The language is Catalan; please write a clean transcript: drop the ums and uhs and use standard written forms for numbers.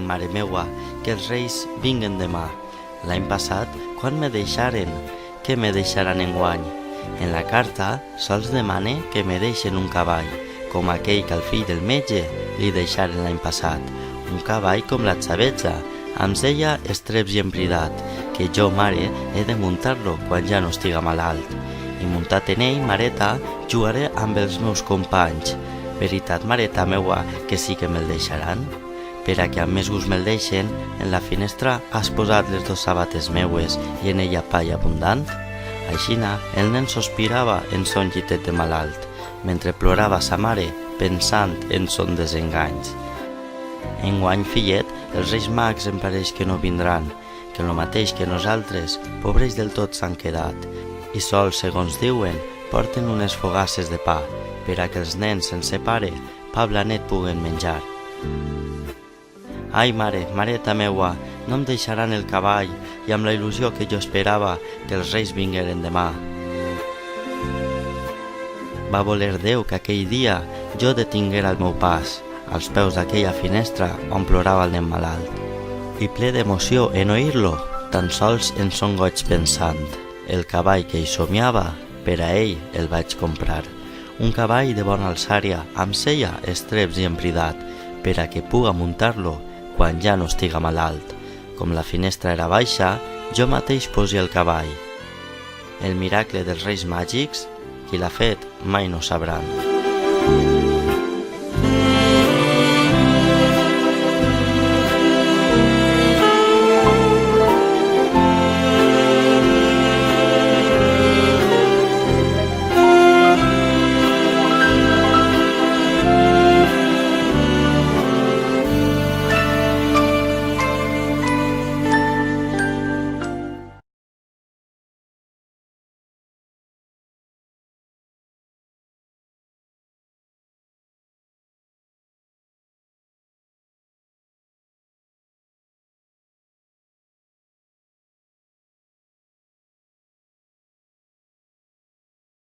mare meua, que els reis vinguen demà. L'any passat, quan me deixaren, què me deixaran enguany? En la carta sols demane que me deixen un cavall, com aquell que al fill del metge li deixaren l'any passat. Un cavall com la xavetza, amb sella, estreps i embridat, que jo, mare, he de muntar-lo quan ja no estiga malalt. I muntat en ell, mareta, jugaré amb els meus companys. Veritat, mareta meua, que sí que me'l deixaran? Per a que amb més gust me'l deixen, en la finestra has posat les dos sabates meues i en ella pa abundant? Aixina, el nen sospirava en son llitet de malalt, mentre plorava sa mare pensant en son desenganys. Enguany, fillet, els reis mags em pareix que no vindran, que en lo mateix que nosaltres, pobres del tot s'han quedat, i sols, segons diuen, porten unes fogasses de pa, per a que els nens sense pare, pa blanet puguen menjar. Ai, mare, mareta meua, no em deixaran el cavall i amb la il·lusió que jo esperava que els reis vingueren demà. Va voler Déu que aquell dia jo detinguera el meu pas, als peus d'aquella finestra on plorava el nen malalt. I ple d'emoció en oir-lo, tan sols en son goig pensant. El cavall que hi somiava, per a ell el vaig comprar. Un cavall de bona alçària, amb sella, estreps i embridat, per a que puga muntar-lo quan ja no estiga malalt. Com la finestra era baixa, jo mateix posi el cavall. El miracle dels reis màgics, qui l'ha fet mai no sabran.